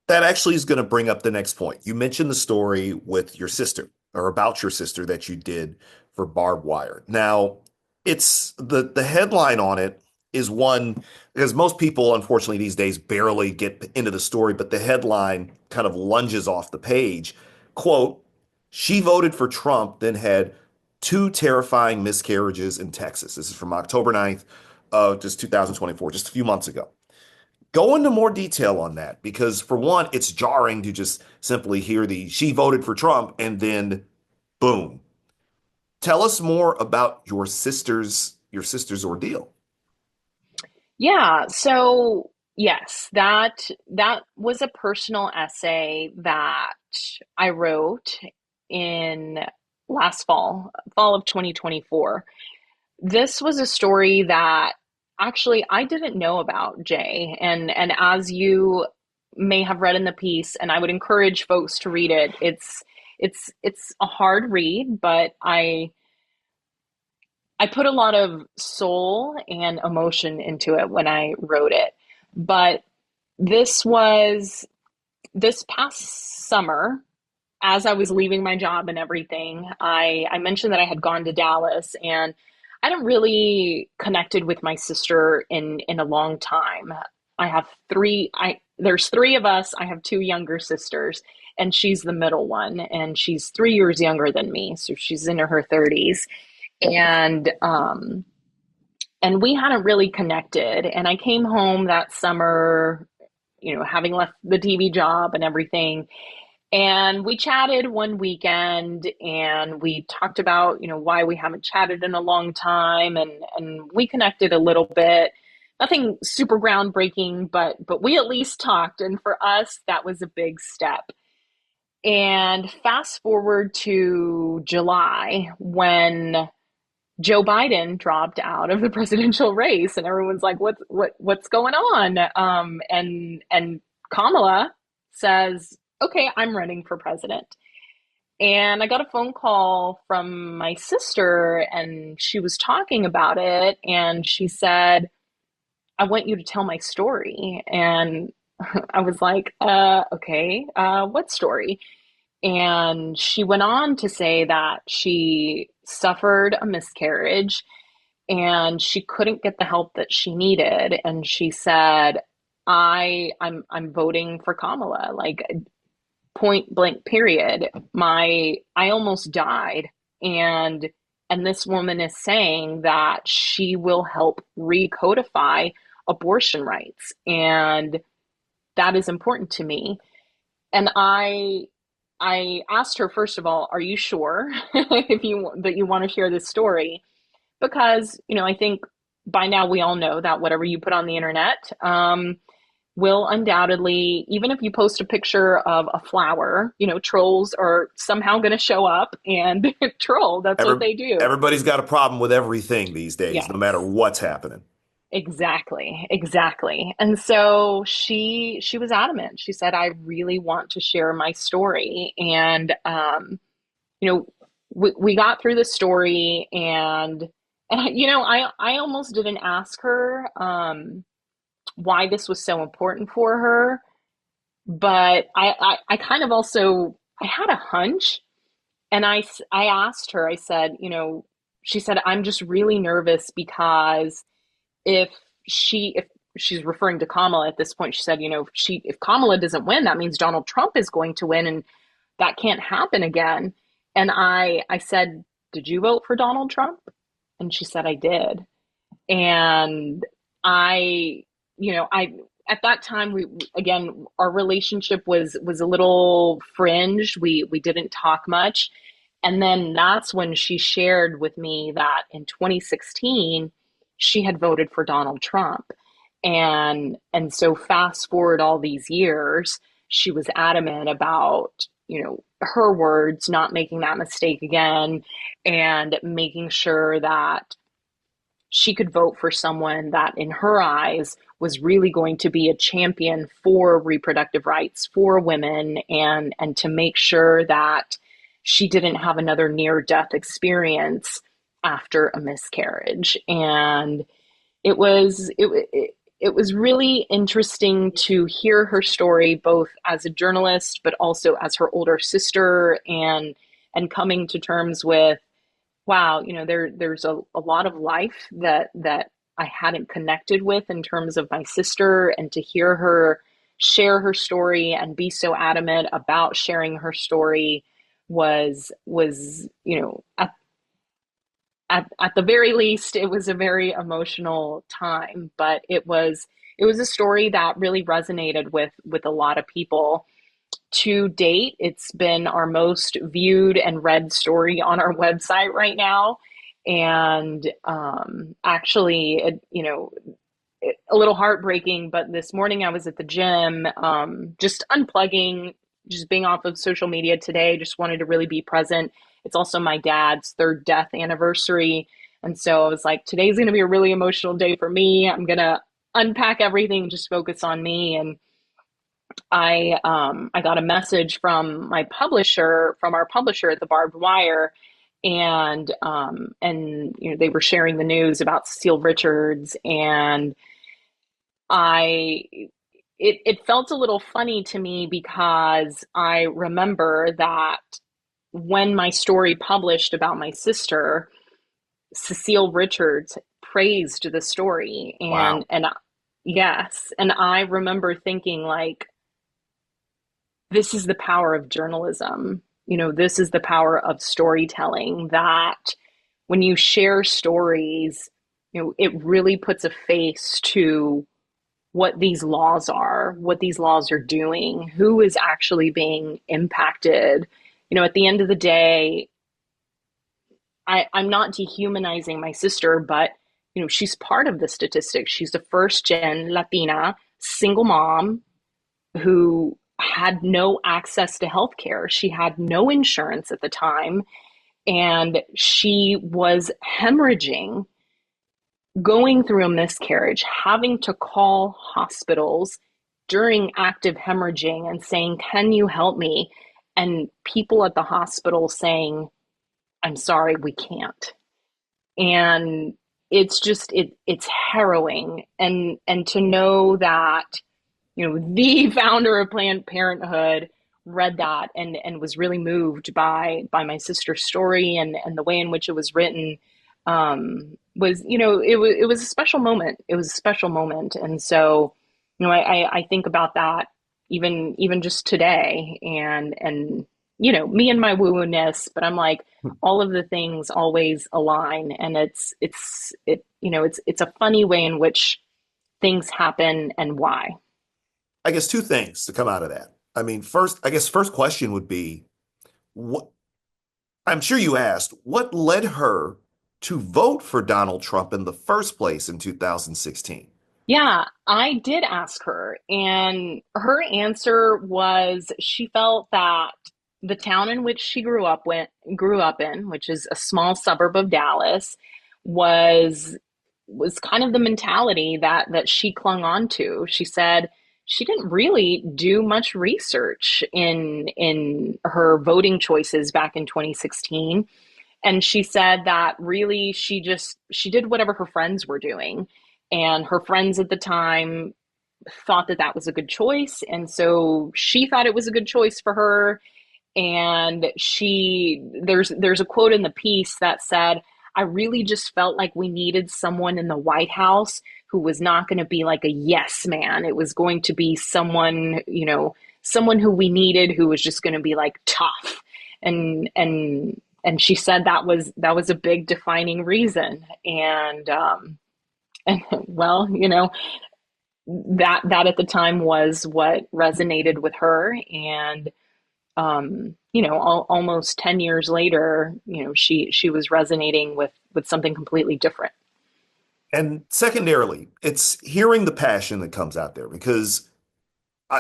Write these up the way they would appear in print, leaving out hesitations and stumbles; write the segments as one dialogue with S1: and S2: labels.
S1: that actually is going to bring up the next point. You mentioned the story with your sister or about your sister that you did for Barbed Wire. Now, it's the headline on it is one because most people, unfortunately, these days barely get into the story, but the headline kind of lunges off the page. Quote, she voted for Trump, then had two terrifying miscarriages in Texas. This is from October 9th of just 2024, just a few months ago. Go into more detail on that because, for one, it's jarring to just simply hear the she voted for Trump and then boom. Tell us more about your sister's ordeal.
S2: Yeah, so yes, that was a personal essay that I wrote in last fall of 2024. This was a story that actually I didn't know about, Jay, and as you may have read in the piece, and I would encourage folks to read it. It's a hard read, but I put a lot of soul and emotion into it when I wrote it. But this was this past summer, as I was leaving my job and everything, I mentioned that I had gone to Dallas and I hadn't really connected with my sister in a long time. I have there's three of us. I have two younger sisters, and she's the middle one, and she's 3 years younger than me, so she's in her 30s. And and we hadn't really connected. And I came home that summer, having left the TV job and everything. And we chatted one weekend and we talked about, why we haven't chatted in a long time, and we connected a little bit. Nothing super groundbreaking, but we at least talked. And for us, that was a big step. And fast forward to July when Joe Biden dropped out of the presidential race, and everyone's like, "What's going on?" And Kamala says, "Okay, I'm running for president." And I got a phone call from my sister, and she was talking about it, and she said, "I want you to tell my story." And I was like, okay, what story?" And she went on to say that she suffered a miscarriage and she couldn't get the help that she needed. And she said, I'm voting for Kamala, like point blank period. I almost died. And this woman is saying that she will help recodify abortion rights. And that is important to me. And I asked her, first of all, are you sure if you that you want to share this story? Because, I think by now we all know that whatever you put on the internet will undoubtedly, even if you post a picture of a flower, trolls are somehow going to show up and troll. That's what
S1: Every,
S2: they do.
S1: everybody's got a problem with everything these days, no matter
S2: Yes.
S1: what's happening.
S2: Exactly, exactly. And so she was adamant. She said, "I really want to share my story." And you know, we got through the story, and I almost didn't ask her why this was so important for her, but I kind of also I had a hunch, and I asked her. I said, she said, "I'm just really nervous because." if if she's referring to Kamala at this point, she said, if Kamala doesn't win, that means Donald Trump is going to win, and that can't happen again. And I said, "Did you vote for Donald Trump?" And she said, "I did." And I, I at that time we again our relationship was a little fringe. We didn't talk much. And then that's when she shared with me that in 2016 she had voted for Donald Trump. And so fast forward all these years, she was adamant about, her words, not making that mistake again, and making sure that she could vote for someone that in her eyes was really going to be a champion for reproductive rights for women, and to make sure that she didn't have another near death experience after a miscarriage. And it was it was really interesting to hear her story both as a journalist but also as her older sister, and coming to terms with, wow, there's a lot of life that I hadn't connected with in terms of my sister, and to hear her share her story and be so adamant about sharing her story was at the very least, it was a very emotional time. But it was a story that really resonated with a lot of people. To date, it's been our most viewed and read story on our website right now. And actually, a little heartbreaking, but this morning I was at the gym, just unplugging, just being off of social media today, just wanted to really be present. It's also my dad's third death anniversary. And so I was like, today's going to be a really emotional day for me. I'm going to unpack everything, just focus on me. And I got a message from our publisher at the Barbed Wire, and they were sharing the news about Cecile Richards, and I it felt a little funny to me because I remember that when my story published about my sister, Cecile Richards praised the story,
S1: Wow.
S2: and yes, and I remember thinking like, this is the power of journalism. This is the power of storytelling, that when you share stories, it really puts a face to what these laws are doing, who is actually being impacted. At the end of the day, I'm not dehumanizing my sister, but she's part of the statistics. She's the first gen Latina single mom who had no access to healthcare. She had no insurance at the time, and she was hemorrhaging, going through a miscarriage, having to call hospitals during active hemorrhaging and saying, "Can you help me?" And people at the hospital saying, "I'm sorry, we can't." And it's harrowing, and to know that the founder of Planned Parenthood read that and was really moved by my sister's story, and the way in which it was written, was it was a special moment. It was a special moment. And so I think about that even just today, and me and my woo-woo-ness, but I'm like, all of the things always align, and it's a funny way in which things happen and why.
S1: I guess two things to come out of that. I mean, first, I guess first question would be, what I'm sure you asked, what led her to vote for Donald Trump in the first place in 2016?
S2: Yeah, I did ask her, and her answer was she felt that the town in which she grew up in, which is a small suburb of Dallas, was was kind of the mentality that she clung on to. She said she didn't really do much research in her voting choices back in 2016, and she said that really she did whatever her friends were doing, and her friends at the time thought that was a good choice, and so she thought it was a good choice for her. And there's a quote in the piece that said, "I really just felt like we needed someone in the White House who was not going to be like a yes man. It was going to be someone who we needed, who was just going to be like tough." And she said that was a big defining reason. And well, that at the time was what resonated with her. And almost 10 years later, she was resonating with something completely different.
S1: And secondarily, it's hearing the passion that comes out there because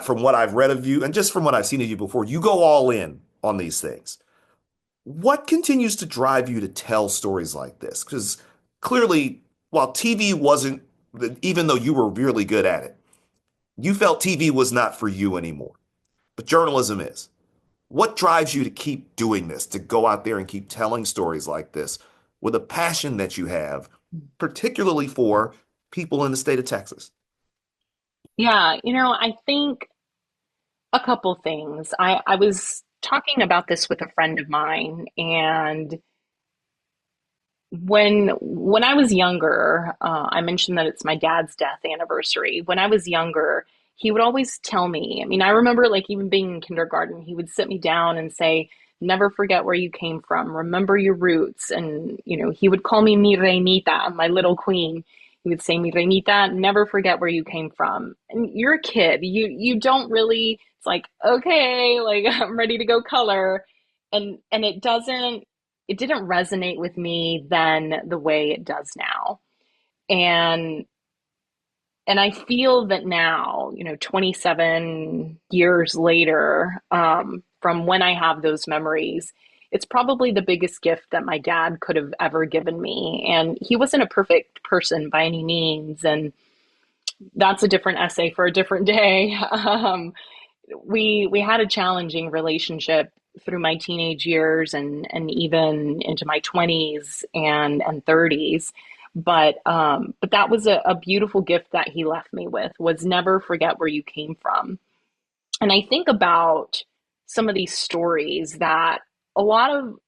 S1: from what I've read of you and just from what I've seen of you before, you go all in on these things. What continues to drive you to tell stories like this? Because clearly, while TV wasn't, even though you were really good at it, you felt TV was not for you anymore, but journalism is. What drives you to keep doing this, to go out there and keep telling stories like this with a passion that you have, particularly for people in the state of Texas?
S2: Yeah, I think a couple things. I was talking about this with a friend of mine, and when I was younger, I mentioned that it's my dad's death anniversary. When I was younger, he would always tell me, I mean, I remember like even being in kindergarten, he would sit me down and say, never forget where you came from, remember your roots. And, he would call me mi reinita, my little queen. He would say, mi reinita, never forget where you came from. And you're a kid. You don't really, it's like, okay, like I'm ready to go color. And it didn't resonate with me then the way it does now. And and I feel that now, 27 years later, from when I have those memories, it's probably the biggest gift that my dad could have ever given me. And he wasn't a perfect person by any means. And that's a different essay for a different day. We had a challenging relationship through my teenage years and even into my 20s and 30s, but that was a beautiful gift that he left me with, was never forget where you came from. And I think about some of these stories that a lot of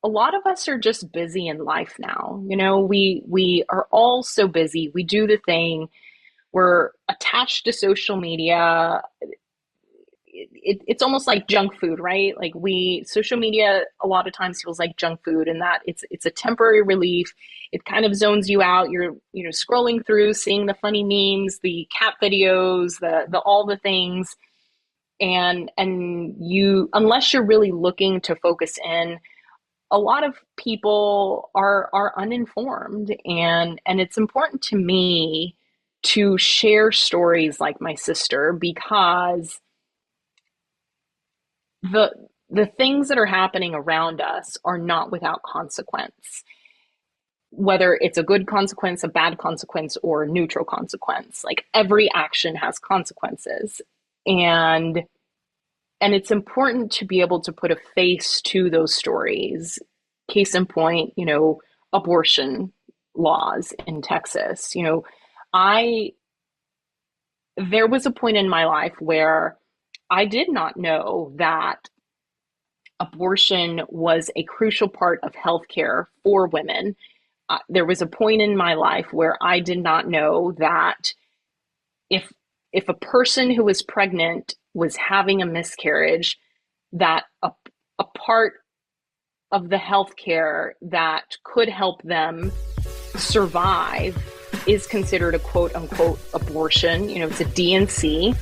S2: a lot of us are just busy in life now. We are all so busy. We do the thing. We're attached to social media. It's almost like junk food, right? Like social media a lot of times feels like junk food, and that it's a temporary relief. It kind of zones you out. You're scrolling through, seeing the funny memes, the cat videos, the all the things, and you, unless you're really looking to focus in, a lot of people are uninformed, and it's important to me to share stories like my sister, because the the things that are happening around us are not without consequence, whether it's a good consequence, a bad consequence, or a neutral consequence. Like every action has consequences, and and it's important to be able to put a face to those stories. Case in point, abortion laws in Texas. I there was a point in my life where I did not know that abortion was a crucial part of healthcare for women. There was a point in my life where I did not know that if if a person who was pregnant was having a miscarriage, that a part of the healthcare that could help them survive is considered a quote unquote abortion. It's a D&C.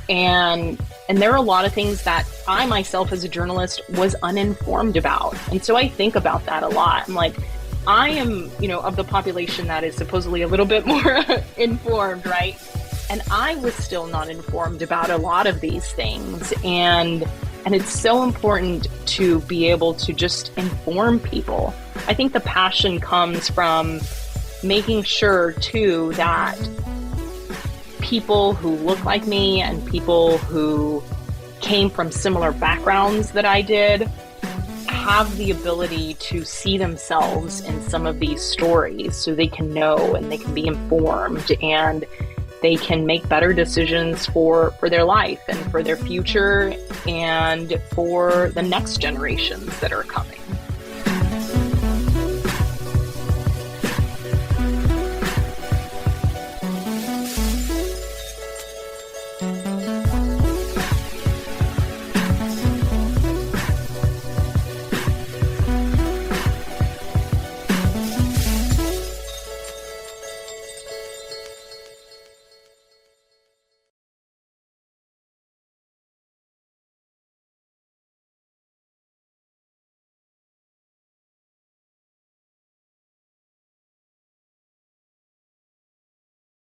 S2: And there are a lot of things that I myself as a journalist was uninformed about. And so I think about that a lot. I'm like, I am, of the population that is supposedly a little bit more informed, right? And I was still not informed about a lot of these things. And it's so important to be able to just inform people. I think the passion comes from making sure too that people who look like me and people who came from similar backgrounds that I did have the ability to see themselves in some of these stories, so they can know and they can be informed, and they can make better decisions for their life and for their future and for the next generations that are coming.